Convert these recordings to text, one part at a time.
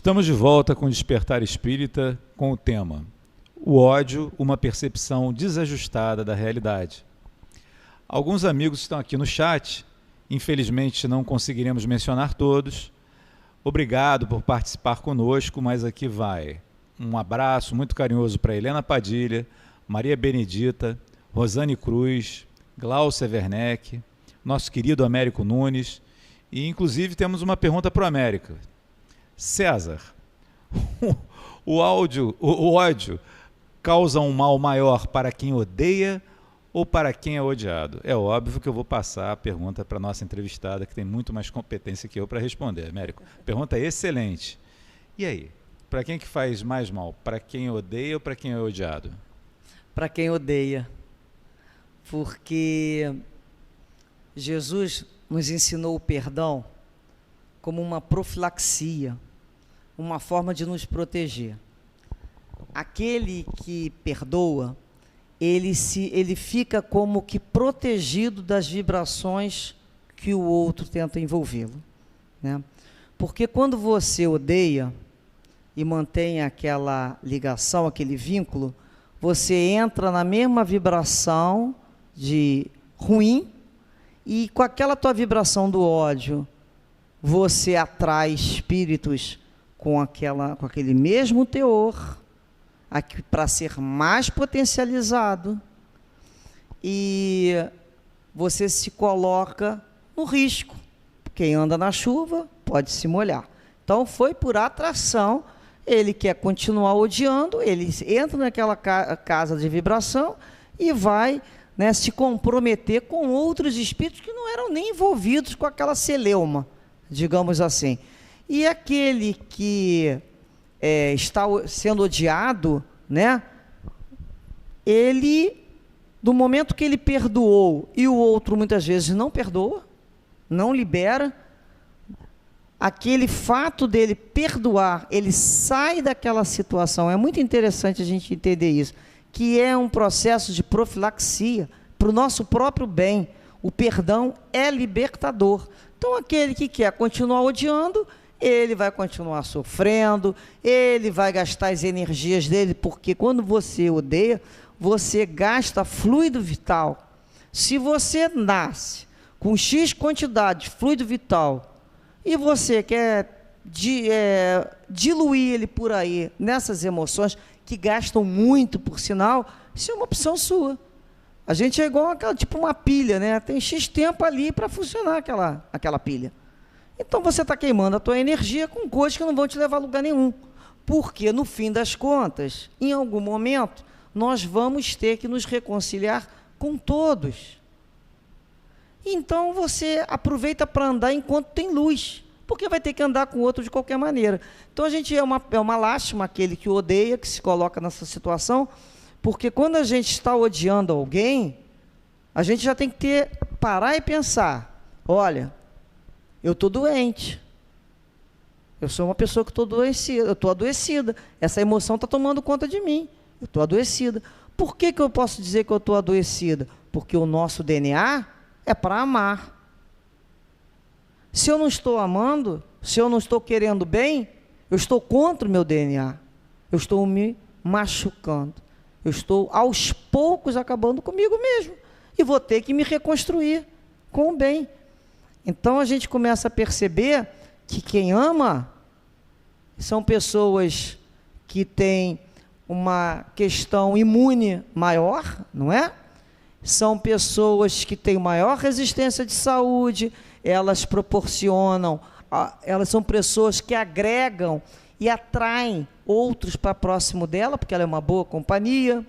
Estamos de volta com o Despertar Espírita com o tema O ódio, uma percepção desajustada da realidade. Alguns amigos estão aqui no chat, infelizmente não conseguiremos mencionar todos. Obrigado por participar conosco, mas aqui vai. Um abraço muito carinhoso para Helena Padilha, Maria Benedita, Rosane Cruz, Glaucia Werneck, nosso querido Américo Nunes, e inclusive temos uma pergunta para o América. César, o ódio causa um mal maior para quem odeia ou para quem é odiado? É óbvio que eu vou passar a pergunta para a nossa entrevistada, que tem muito mais competência que eu para responder, Américo. Pergunta excelente. E aí, para quem que faz mais mal? Para quem odeia ou para quem é odiado? Para quem odeia. Porque Jesus nos ensinou o perdão como uma profilaxia, uma forma de nos proteger. Aquele que perdoa, ele fica como que protegido das vibrações que o outro tenta envolvê-lo, né? Porque quando você odeia e mantém aquela ligação, aquele vínculo, você entra na mesma vibração de ruim, e com aquela tua vibração do ódio, você atrai espíritos com aquele mesmo teor, para ser mais potencializado, e você se coloca no risco. Quem anda na chuva pode se molhar. Então foi por atração, ele quer continuar odiando, ele entra naquela casa de vibração e vai, né, se comprometer com outros espíritos que não eram nem envolvidos com aquela celeuma, digamos assim. E aquele que está sendo odiado, né, ele, do momento que ele perdoou e o outro muitas vezes não perdoa, não libera, aquele fato dele perdoar, ele sai daquela situação. É muito interessante a gente entender isso, que é um processo de profilaxia para o nosso próprio bem. O perdão é libertador. Então aquele que quer continuar odiando, ele vai continuar sofrendo, ele vai gastar as energias dele, porque quando você odeia, você gasta fluido vital. Se você nasce com X quantidade de fluido vital e você quer diluir ele por aí, nessas emoções que gastam muito, por sinal, isso é uma opção sua. A gente é igual tipo uma pilha, né? Tem X tempo ali para funcionar aquela pilha. Então você está queimando a tua energia com coisas que não vão te levar a lugar nenhum. Porque, no fim das contas, em algum momento, nós vamos ter que nos reconciliar com todos. Então você aproveita para andar enquanto tem luz, porque vai ter que andar com o outro de qualquer maneira. Então a gente é uma lástima aquele que odeia, que se coloca nessa situação, porque quando a gente está odiando alguém, a gente já tem que parar e pensar, olha, eu estou doente, eu sou uma pessoa que eu estou adoecida, essa emoção está tomando conta de mim, eu estou adoecida. Por que eu posso dizer que eu estou adoecida? Porque o nosso DNA é para amar. Se eu não estou amando, se eu não estou querendo bem, eu estou contra o meu DNA, eu estou me machucando, eu estou aos poucos acabando comigo mesmo, e vou ter que me reconstruir com o bem. Então a gente começa a perceber que quem ama são pessoas que têm uma questão imune maior, não é? São pessoas que têm maior resistência de saúde, elas proporcionam, elas são pessoas que agregam e atraem outros para próximo dela, porque ela é uma boa companhia.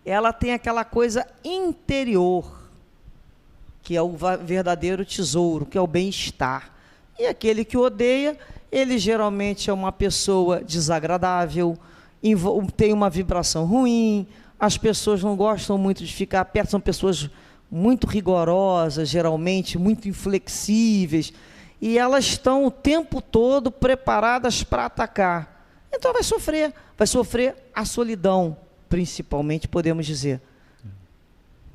Ela tem aquela coisa interior, que é o verdadeiro tesouro, que é o bem-estar. E aquele que odeia, ele geralmente é uma pessoa desagradável, tem uma vibração ruim, as pessoas não gostam muito de ficar perto, são pessoas muito rigorosas, geralmente muito inflexíveis, e elas estão o tempo todo preparadas para atacar. Então vai sofrer a solidão, principalmente, podemos dizer.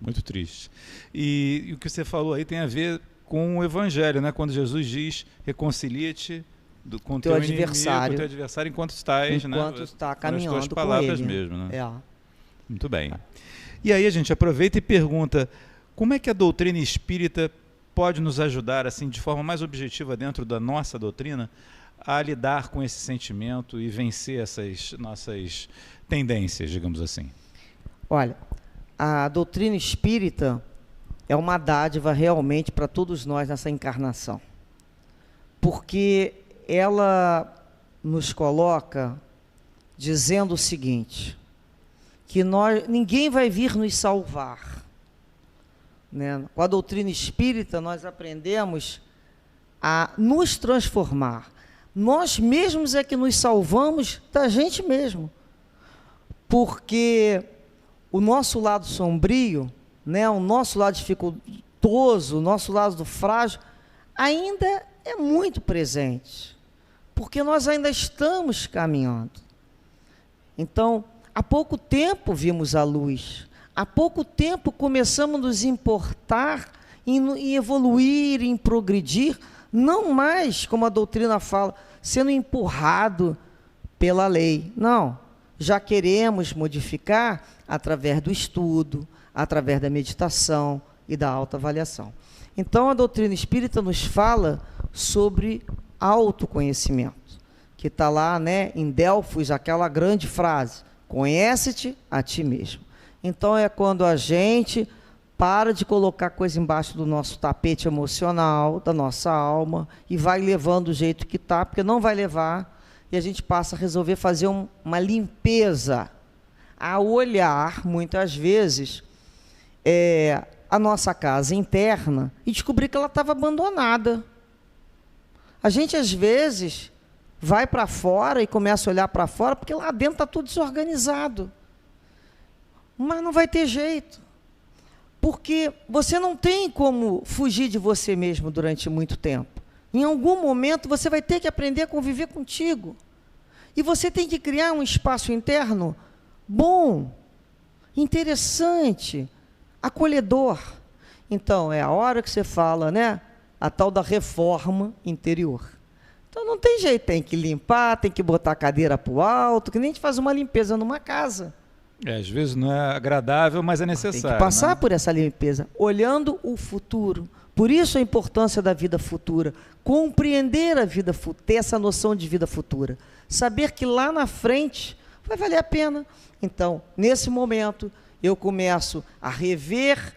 Muito triste. E o que você falou aí tem a ver com o Evangelho, né? Quando Jesus diz, reconcilia-te com teu teu adversário, inimigo, com teu adversário enquanto estás, enquanto está caminhando com as tuas palavras com ele. mesmo, né? É. Muito bem. E aí a gente aproveita e pergunta, como é que a doutrina espírita pode nos ajudar, assim, de forma mais objetiva dentro da nossa doutrina, a lidar com esse sentimento e vencer essas nossas tendências, digamos assim? Olha, a doutrina espírita é uma dádiva realmente para todos nós nessa encarnação, porque ela nos coloca dizendo o seguinte, que ninguém vai vir nos salvar, né? Com a doutrina espírita nós aprendemos a nos transformar. Nós mesmos é que nos salvamos da gente mesmo, porque o nosso lado sombrio, né, o nosso lado dificultoso, o nosso lado frágil, ainda é muito presente, porque nós ainda estamos caminhando. Então, há pouco tempo vimos a luz, há pouco tempo começamos a nos importar em evoluir, em progredir, não mais, como a doutrina fala, sendo empurrado pela lei. Não, já queremos modificar através do estudo, através da meditação e da autoavaliação. Então, a doutrina espírita nos fala sobre autoconhecimento, que está lá, né, em Delfos, aquela grande frase, conhece-te a ti mesmo. Então, é quando a gente para de colocar coisa embaixo do nosso tapete emocional, da nossa alma, e vai levando do jeito que está, porque não vai levar, e a gente passa a resolver fazer uma limpeza, a olhar, muitas vezes, a nossa casa interna e descobrir que ela estava abandonada. A gente, às vezes, vai para fora e começa a olhar para fora, porque lá dentro está tudo desorganizado. Mas não vai ter jeito, porque você não tem como fugir de você mesmo durante muito tempo. Em algum momento você vai ter que aprender a conviver contigo. E você tem que criar um espaço interno bom, interessante, acolhedor. Então, é a hora que você fala, né? A tal da reforma interior. Então, não tem jeito, tem que limpar, tem que botar a cadeira para o alto, que nem a gente faz uma limpeza numa casa. Às vezes não é agradável, mas é necessário. Tem que passar, né, por essa limpeza, olhando o futuro. Por isso a importância da vida futura, compreender a vida futura, ter essa noção de vida futura, saber que lá na frente vai valer a pena. Então, nesse momento, eu começo a rever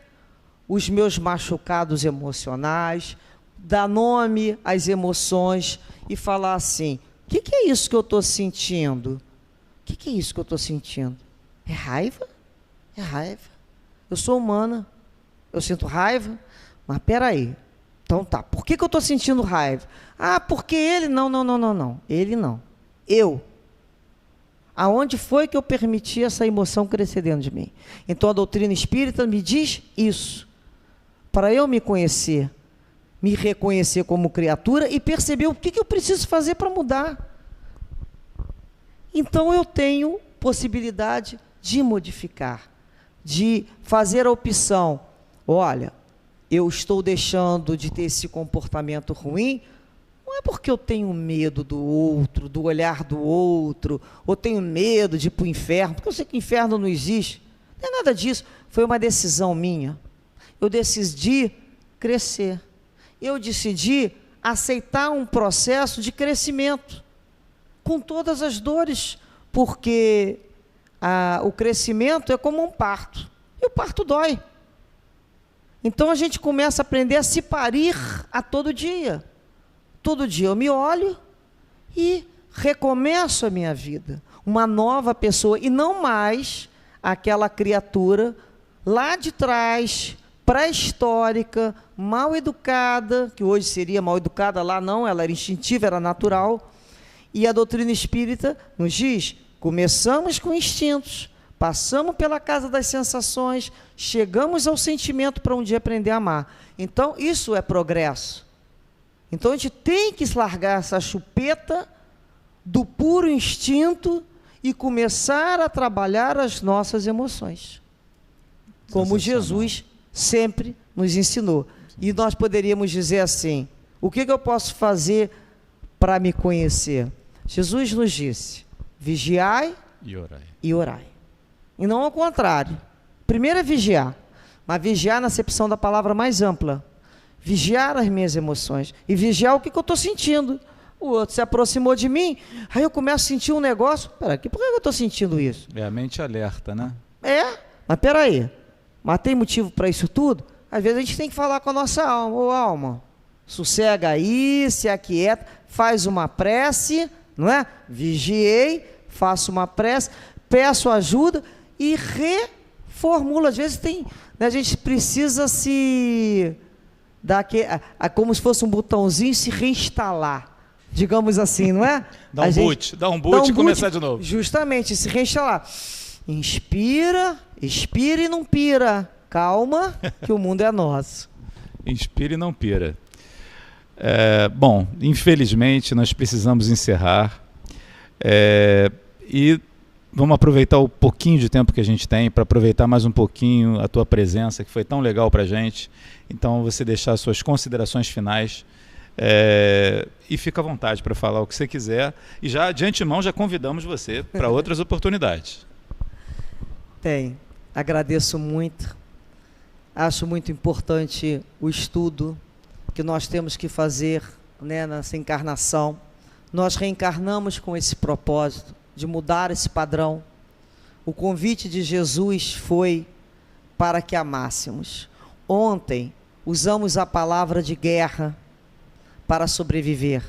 os meus machucados emocionais, dar nome às emoções e falar assim, o que é isso que eu estou sentindo? O que é isso que eu estou sentindo? É raiva? É raiva. Eu sou humana, eu sinto raiva, mas peraí. Então tá, por que eu estou sentindo raiva? Ah, porque ele, não, ele não. Eu. Aonde foi que eu permiti essa emoção crescer dentro de mim? Então a doutrina espírita me diz isso, para eu me conhecer, me reconhecer como criatura e perceber o que eu preciso fazer para mudar. Então eu tenho possibilidade de modificar, de fazer a opção, olha, eu estou deixando de ter esse comportamento ruim, não é porque eu tenho medo do outro, do olhar do outro, ou tenho medo de ir para o inferno, porque eu sei que o inferno não existe, não é nada disso, foi uma decisão minha, eu decidi crescer, eu decidi aceitar um processo de crescimento, com todas as dores, porque o crescimento é como um parto, e o parto dói. Então a gente começa a aprender a se parir a todo dia. Todo dia eu me olho e recomeço a minha vida, uma nova pessoa, e não mais aquela criatura lá de trás, pré-histórica, mal educada, que hoje seria mal educada, lá não, ela era instintiva, era natural. E a doutrina espírita nos diz, começamos com instintos, passamos pela casa das sensações, chegamos ao sentimento para um dia aprender a amar. Então, isso é progresso. Então, a gente tem que largar essa chupeta do puro instinto e começar a trabalhar as nossas emoções, como Jesus sempre nos ensinou. E nós poderíamos dizer assim, o que eu posso fazer para me conhecer? Jesus nos disse: vigiai e orai. E não ao contrário. Primeiro é vigiar, mas vigiar na acepção da palavra mais ampla. Vigiar as minhas emoções e vigiar o que eu estou sentindo. O outro se aproximou de mim, aí eu começo a sentir um negócio. Peraí, por que eu estou sentindo isso? É a mente alerta, né? Mas peraí, mas tem motivo para isso tudo? Às vezes a gente tem que falar com a nossa alma. Ô alma, sossega aí, se aquieta, faz uma prece, não é? Vigiei, faço uma prece, peço ajuda e reformula. Às vezes a gente precisa se dar como se fosse um botãozinho, se reinstalar, digamos assim, não é? Dá um boot e começar de novo. Justamente, se reinstalar. Inspira, expira e não pira. Calma, que o mundo é nosso. Inspira e não pira. Bom, infelizmente nós precisamos encerrar. E vamos aproveitar o pouquinho de tempo que a gente tem para aproveitar mais um pouquinho a tua presença, que foi tão legal para a gente. Então, você deixar as suas considerações finais e fica à vontade para falar o que você quiser. E já de antemão já convidamos você para outras oportunidades. Agradeço muito. Acho muito importante o estudo que nós temos que fazer, né, nessa encarnação. Nós reencarnamos com esse propósito de mudar esse padrão. O convite de Jesus foi para que amássemos. Ontem usamos a palavra de guerra para sobreviver.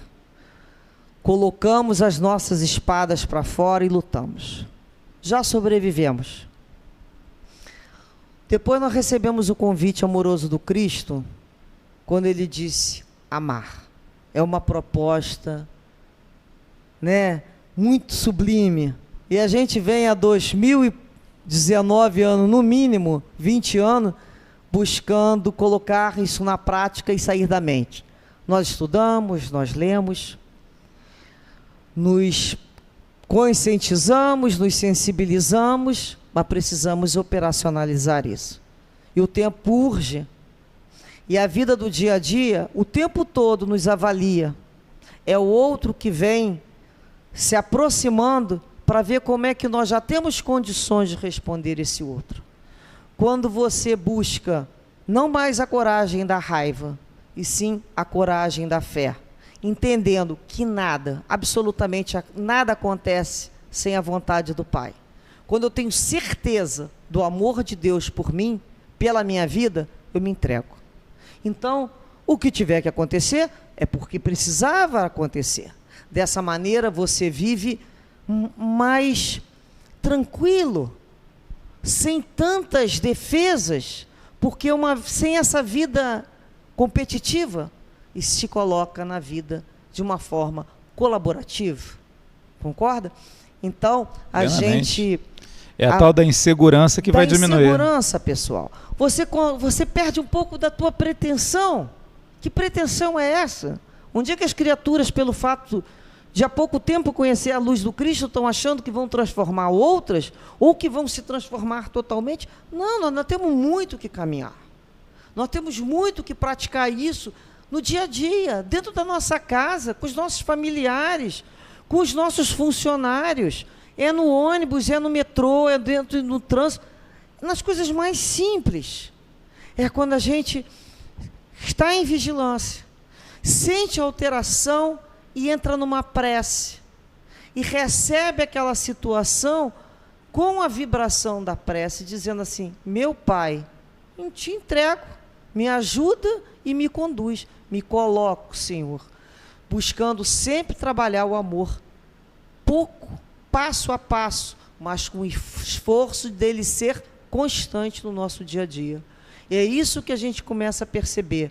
Colocamos as nossas espadas para fora e lutamos. Já sobrevivemos. Depois nós recebemos o convite amoroso do Cristo, quando ele disse amar. É uma proposta, né, muito sublime. E a gente vem há 2019 anos, no mínimo 20 anos, buscando colocar isso na prática e sair da mente. Nós estudamos, nós lemos, nos conscientizamos, nos sensibilizamos, mas precisamos operacionalizar isso. E o tempo urge. E a vida do dia a dia, o tempo todo nos avalia. É o outro que vem se aproximando para ver como é que nós já temos condições de responder esse outro. Quando você busca não mais a coragem da raiva, e sim a coragem da fé, entendendo que nada, absolutamente nada acontece sem a vontade do Pai. Quando eu tenho certeza do amor de Deus por mim, pela minha vida, eu me entrego. Então, o que tiver que acontecer, é porque precisava acontecer. Dessa maneira, você vive mais tranquilo, sem tantas defesas, porque sem essa vida competitiva, e se coloca na vida de uma forma colaborativa. Concorda? Então, a gente... É a tal da insegurança que vai diminuir. Insegurança, pessoal. Você perde um pouco da tua pretensão. Que pretensão é essa? Um dia que as criaturas, pelo fato de há pouco tempo conhecer a luz do Cristo, estão achando que vão transformar outras, ou que vão se transformar totalmente. Não, nós temos muito que caminhar. Nós temos muito que praticar isso no dia a dia, dentro da nossa casa, com os nossos familiares, com os nossos funcionários. É no ônibus, é no metrô, é dentro no trânsito, nas coisas mais simples. É quando a gente está em vigilância, sente a alteração e entra numa prece, e recebe aquela situação com a vibração da prece, dizendo assim: meu Pai, eu te entrego, me ajuda e me conduz. Me coloco, Senhor, buscando sempre trabalhar o amor, pouco, passo a passo, mas com o esforço dele ser constante no nosso dia a dia. E é isso que a gente começa a perceber.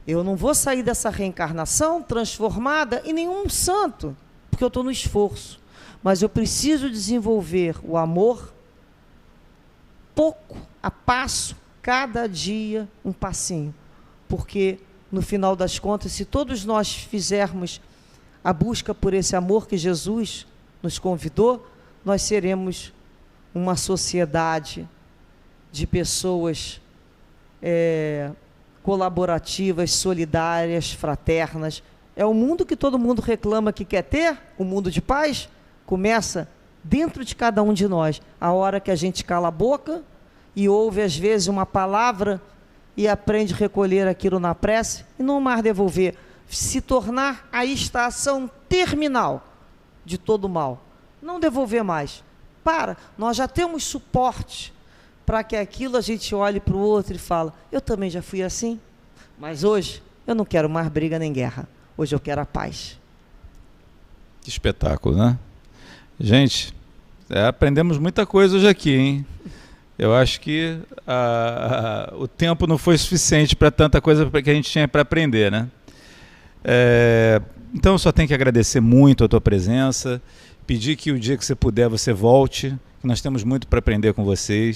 Eu não vou sair dessa reencarnação transformada em nenhum santo, porque eu estou no esforço. Mas eu preciso desenvolver o amor pouco a passo, cada dia um passinho. Porque, no final das contas, se todos nós fizermos a busca por esse amor que Jesus nos convidou, nós seremos uma sociedade de pessoas colaborativas, solidárias, fraternas, É o mundo que todo mundo reclama que quer ter, o mundo de paz, começa dentro de cada um de nós. A hora que a gente cala a boca e ouve às vezes uma palavra e aprende a recolher aquilo na prece e não mais devolver. Se tornar a estação terminal de todo o mal. Não devolver mais. Nós já temos suporte para que aquilo a gente olhe para o outro e fala, eu também já fui assim, mas hoje eu não quero mais briga nem guerra. Hoje eu quero a paz. Que espetáculo, né? Gente, aprendemos muita coisa hoje aqui, hein? Eu acho que o tempo não foi suficiente para tanta coisa que a gente tinha para aprender, né? Então eu só tenho que agradecer muito a tua presença, pedir que o dia que você puder você volte, que nós temos muito para aprender com você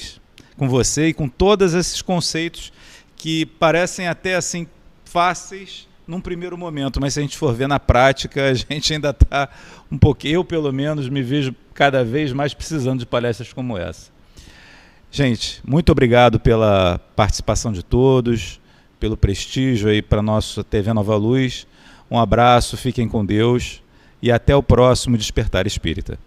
e com todos esses conceitos que parecem até assim fáceis num primeiro momento, mas se a gente for ver na prática, a gente ainda está um pouquinho, eu pelo menos me vejo cada vez mais precisando de palestras como essa. Gente, muito obrigado pela participação de todos, pelo prestígio aí para a nossa TV Nova Luz. Um abraço, fiquem com Deus e até o próximo Despertar Espírita.